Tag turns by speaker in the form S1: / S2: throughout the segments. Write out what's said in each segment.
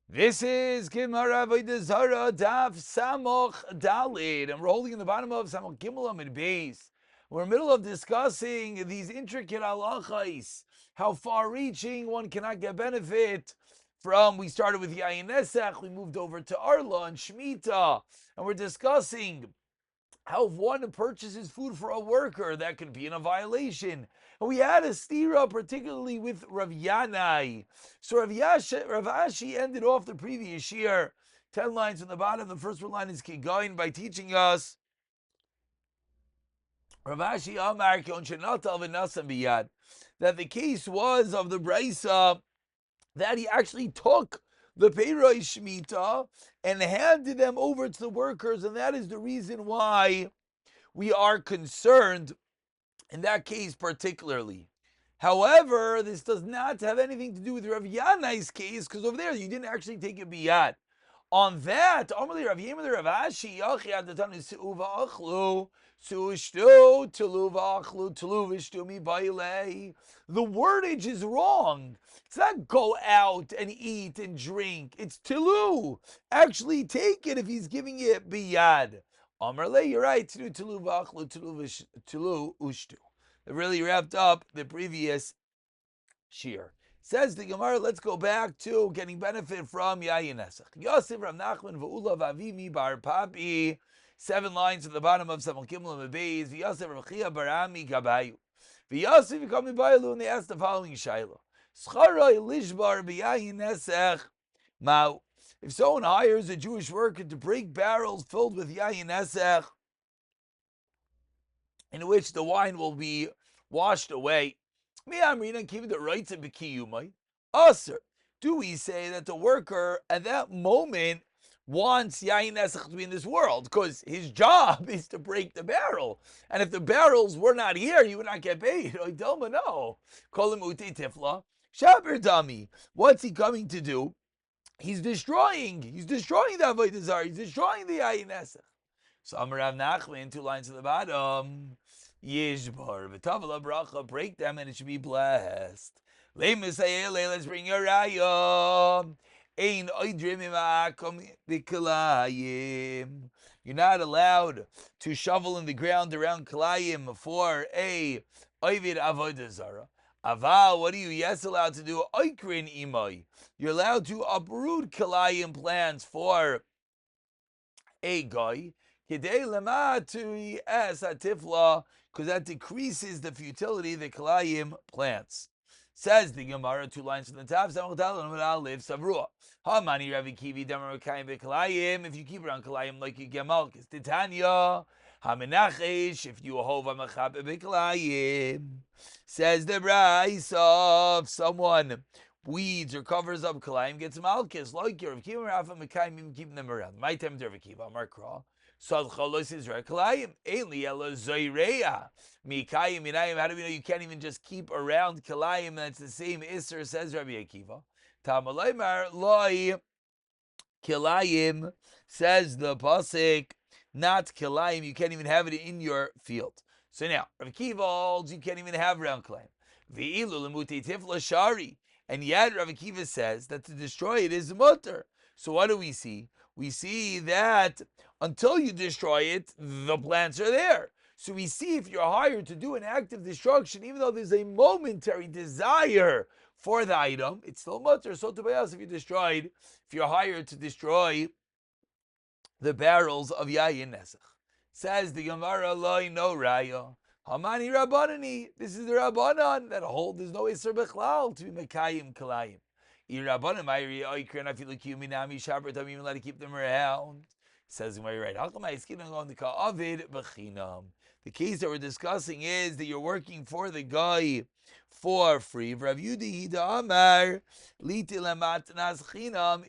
S1: This is Gemara Avodah Zarah Daf Samoch Dalid, and we're holding in the bottom of Samoch Gimel Amid Beis. We're in the middle of discussing these intricate halachos, how far-reaching one cannot get benefit from. We started with Yayin Nesach, we moved over to Arla and Shemitah, and we're discussing how if one purchases food for a worker, that could be in a violation. And we had a stira, particularly with Rav Yanai. So Rav Ashi ended off the previous year, 10 lines from the bottom. The first one line is Kigain, by teaching us Rav Ashi Amar biyad, that the case was of the Brisa that he actually took the Peiroi Shemitah and handed them over to the workers, and that is the reason why we are concerned in that case particularly. However, this does not have anything to do with Rav Yanai's case, because over there you didn't actually take it biyad. On that, Amarli Rav Yemer Rav Ashi Yachi Adatan Su'uva Achlu Su'ishtu Tuluva Achlu Tuluvishtu Mi Baile. The wordage is wrong. It's not go out and eat and drink. It's tilu. Actually take it if he's giving it biyad. Amarle, you're right. Tulu Vachlu Tulu Ushtu. It really wrapped up the previous shir. Says the Gemara, let's go back to getting benefit from Yayin Nesach. Yosef Rav Nachman V'ulav Avimi Bar Papi. 7 lines at the bottom of Samach Gimel and Beis. V'Yosef Rav Chia Barami Gabayu. V'Yosef Yikam Mibayilu, and they asked the following Shaila. Schara Lishbar B'Yayin Nesach Ma'u. If someone hires a Jewish worker to break barrels filled with Yayin Nesach, in which the wine will be washed away, Aser, do we say that the worker at that moment wants Yayin Nesach to be in this world? Because his job is to break the barrel. And if the barrels were not here, you would not get paid. No. What's he coming to do? He's destroying the Avodah Zarah. He's destroying the Yayin Nesach. So Amar Rav Nachman, 2 lines at the bottom. Yishbar v'tavala bracha, break them and it should be blessed. Let's bring your raya. Ein oidrim imakom b'kalayim. You're not allowed to shovel in the ground around kalayim for a oivid avodah zara. Aval, what are you allowed to do? Oikrin imay. You're allowed to uproot kalayim plants for a guy. Because that decreases the futility of the kalayim plants. Says the Gemara, 2 lines from the top. If you keep around kalayim like you get malchus, Titania, if you Ahova mechabe b'kalayim. Says the Brisa, if someone weeds or covers up kalayim, gets malchus, like your keeping them around. My time to Kiva, Markra. How do we know you can't even just keep around kalayim? That's the same Isser, says Rabbi Akiva. Tamalaymar loy kilayim, says the pasuk, not kilayim. You can't even have it in your field. So now Rabbi Akiva holds you can't even have around kalayim. V'ilu lemuti tifla shari, and yet Rabbi Akiva says that to destroy it is mutter. So what do we see? We see that until you destroy it, the plants are there. So we see if you're hired to do an act of destruction, even though there's a momentary desire for the item, it's still mutter. So to us, if you're hired to destroy the barrels of Yayin Nesach. Says the Gemara, loy no raya. Hamani Rabbanani. This is the Rabbanan that hold there's no Isser Bechlal to be Mekayim Kalayim. Let to keep them around. Says where you're right. The case that we're discussing is that you're working for the guy for free. Rav Yudhi Amar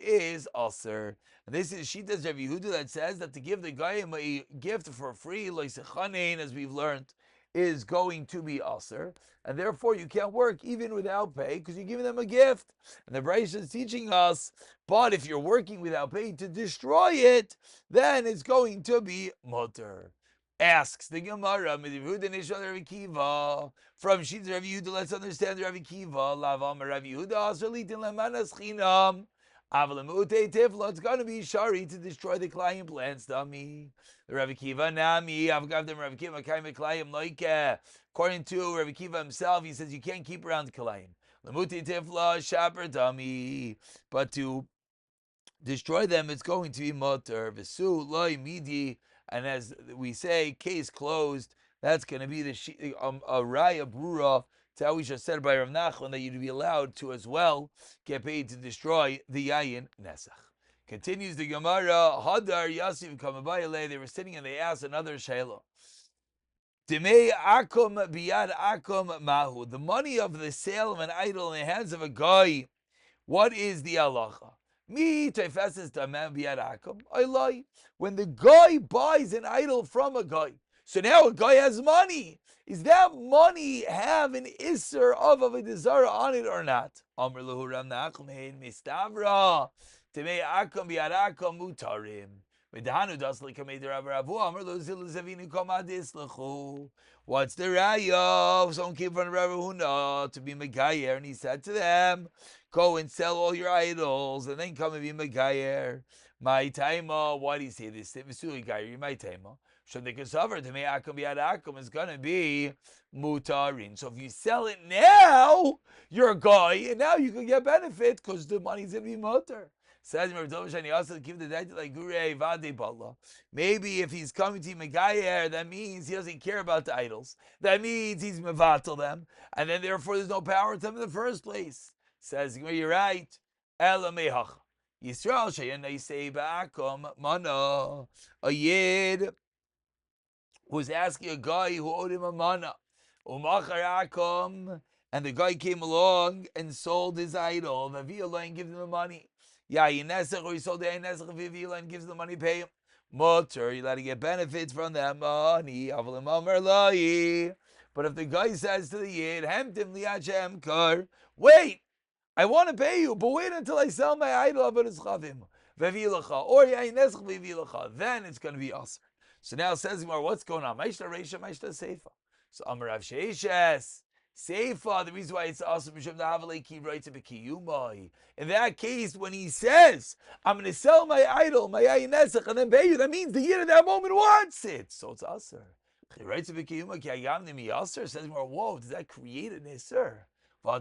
S1: is aser. And this is Shitas Rav Yehuda that says that to give the guy a gift for free, like sechanein, as we've learned, is going to be aser, and therefore you can't work even without pay because you're giving them a gift. And the Brisa is teaching us, but if you're working without pay to destroy it, then it's going to be mutter. Asks the Gemara, from Shitz Rav Yehuda, let's understand Rav Kiva. Lavam Rav Yehuda, It's going to be shari to destroy the Klayim plants, dummy. The Rav Akiva Nami, Avgavdim Rav Akiva Kaim Klayim Loike. According to Rav Akiva himself, he says you can't keep around Klayim. Lemuti Tifla Shaper dummy. But to destroy them, it's going to be mutter. Visu loy midi, and as we say, case closed. That's going to be the a raya brura. It's how we just said by Rav Nachman that you'd be allowed to as well get paid to destroy the yayin nesach. Continues the Gemara. Hadar Yasif Kamabayale. They were sitting and they asked another shayla. Demei akum biyad akum mahu. The money of the sale of an idol in the hands of a guy. What is the halacha? Mi teifeses tamem biyad akum. I lie. When the guy buys an idol from a guy, so now a guy has money. Is that money have an isser of Avodah Zarah on it or not? Amr lehu Rav Nachman mistavra. Demei akum biyad akum mutarim. What's the raya? Someone came from Rav Huna to be Megayer, and he said to them, go and sell all your idols, and then come and be Megayer. My taima, why do you say this? My taima. So the kasavar to me akum biyad akum is going to be mutarin. So if you sell it now, you're a guy, and now you can get benefit because the money's going to be mutar. Says maybe if he's coming to Megayer, that means he doesn't care about the idols. That means he's mevatel them, and then therefore there's no power to them in the first place. Says you're right. Ela mehach Yisrael sheyena say ba'akom mana. A yid was asking a guy who owed him a mana. Umachar akom, and the guy came along and sold his idol. Vaviyah and give him the money. Yayin or he sold the yayin nesach vivila and gives the money, pay him. Mutter, you let to get benefits from that money. But if the guy says to the yid, Hemtim liyachem kar, wait, I want to pay you, but wait until I sell my idol Avodah Zarah vivilacha or yayin nesach vivilacha, then it's going to be us. So now says Gemara, what's going on? Maishta reisha, maishta seifa. So Amar Rav Sheishes. Seifa, the reason why it's awesome, in that case, when he says, I'm going to sell my idol, my yayin nesach, and then pay you, that means the yid at that moment wants it. So it's aser. Says, whoa, does that create an iser? You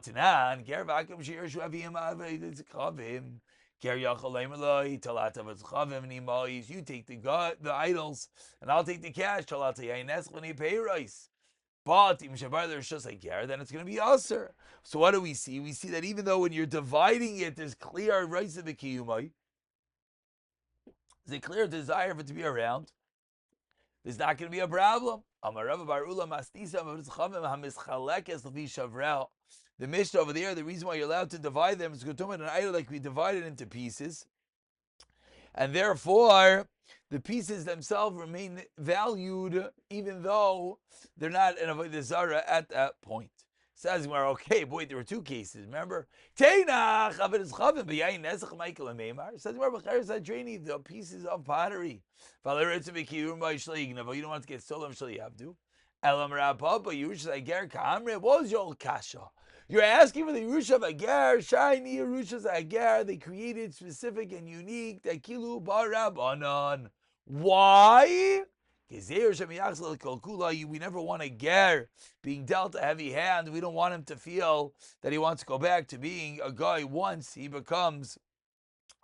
S1: take the idols, and I'll take the cash. But then it's going to be aser. So what do we see? We see that even though when you're dividing it, there's clear rights of the kiyumai, there's a clear desire for it to be around, there's not going to be a problem. The Mishnah over there, the reason why you're allowed to divide them is because an idol like we divided into pieces, and therefore the pieces themselves remain valued even though they're not an Avodah Zarah at that point. Says Gemara, okay, boy, there were two cases. Remember, Teinach Avodah Zarah b'yayin nesach Michael and Meimar. Says Gemara, the pieces of pottery. You don't want to get stolen, you have to. Elam Rabba, Yerusha Ager Kamre. What was your kasha? You're asking for the Yerusha of Ager, shiny Yerushas Ager. They created specific and unique Tekilu Barabanan. Why? We never want a ger being dealt a heavy hand. We don't want him to feel that he wants to go back to being a guy once he becomes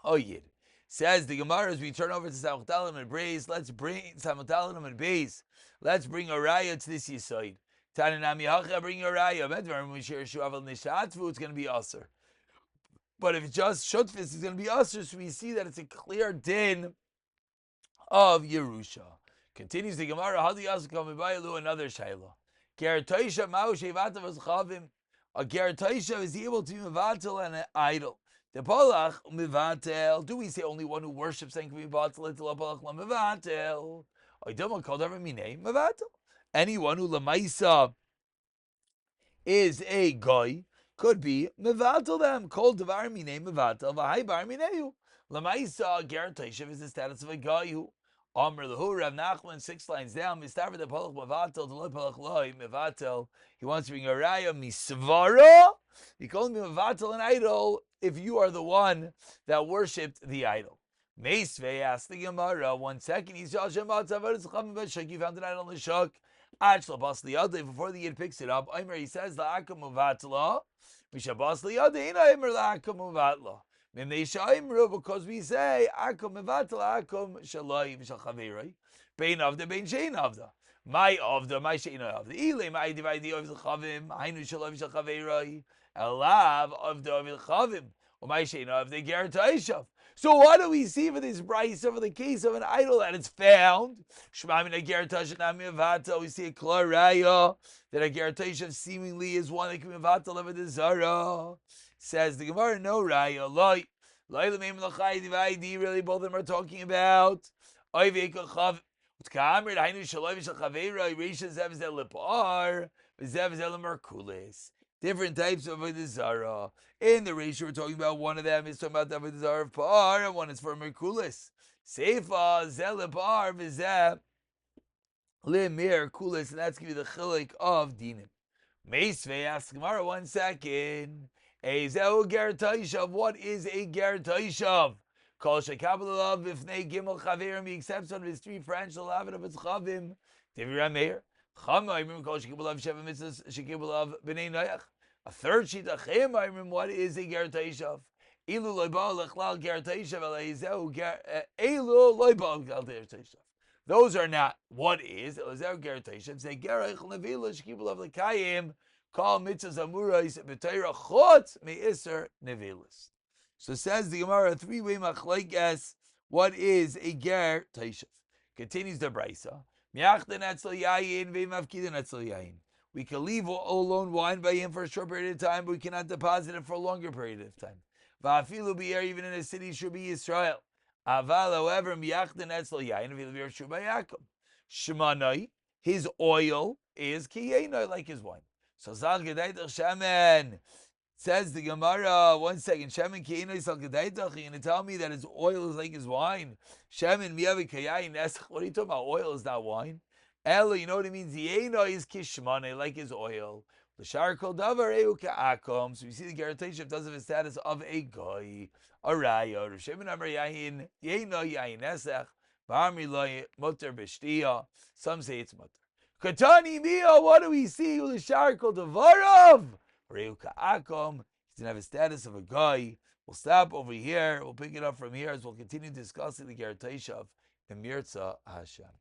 S1: a yid. Says the Gemara as we turn over to Samutalim and Beis. Let's bring Samutalim and Beis. Let's bring a raya to this yisoid. Tananami hacha, bring a raya. It's going to be aser. But if it's just shutfis, it's going to be aser. So we see that it's a clear din of Yerusha. Continues the Gemara, another shayla. A gertaisha is able to be mevatel an idol. The palach mevatel. Do we say only one who worships and can be mevatel? Mevatel. Anyone who lamaisa is a guy could be mevatel them. Called devar minei mevatel. V'hai bar mineu. Lamaisa gertaisha is the status of a guy who. Amr lehu Rav Nachman 6 lines down. Mistaver the palach mevatel to loy palach loy mevatel. He wants to bring a raya misvara You call me mevatel an idol if you are the one that worshipped the idol. Meisvei asked the Gemara, 1 second, he found an idol on the shuk. Before the Yid picks it up, he says, La'akum muvatla, Mishabas liyad, Eina Imer la'akum muvatla. Because we say, Akum mevatla, Akum shalai, Mishal chaveroi, Bein avda, Bein shein avda. My avda, my shein avda. Ile, my divide of the chavim, Hainu shalai, Mishal chaveroi, Elav avda of the chavim, or my shein avda, Ger Taishav. So what do we see for this brisa for the case of an idol that it's found? We see a klar raya that a gertashav seemingly is one that can be mevatel Avodah Zarah. Says the Gemara, no raya. Really, both of them are talking about different types of Avodah Zarah. In the ratio, we're talking about one of them is talking about the Avodah Zarah of Par, and one is for Merkulis. Seifa, Zel Par, Vizeh, Limir, Kulis, and that's going to be the chilik of Dinim. Meisvei asks Gemara, 1 second. Ezeu Ger Taishav, what is a Ger Taishav? Kol Shekabalav, Bifnei Gimel Chaverim, he accepts one of his 3 friends, Shalavit of its Chavim, Divir Meir. A third sheet of Chem, what is a Ger Taishav? Elu loibal lechlal Ger Taishav elezeu elu loibal lechlal Ger Taishav. Those are not what is elezeu Ger Taishav. Say Gerach nevila shkibul of lekayim call mitzvahs amurais b'teira chutz meiser nevilas. So says the Gemara, 3-way machlekes. What is a Ger Taishav? Continues the brisa. We can leave alone wine by him for a short period of time, but we cannot deposit it for a longer period of time. Even in a city should be Israel. However, Shemanai, his oil is kiyena, like his wine. So Shemen says the Gemara, 1 second, Shemen kiyena salgedaitach. You're going to tell me that his oil is like his wine? Shemen miyavi kayayin. What are you talking about? Oil is not wine. Ella, you know what it means? Yena is kishmane, like his oil. L'shar kol davar eu ka'akom. So we see the Ger Taishav does have a status of a guy, a raya. Rav Shimon Amar Yahin, Yena yahin esech, v'amri lo muter b'shtiya. Some say it's muter. Katani mia, what do we see? L'shar kol davarav eu ka'akom. He doesn't have a status of a guy. We'll stop over here. We'll pick it up from here as we'll continue discussing the Ger Taishav in Mirza Hashem.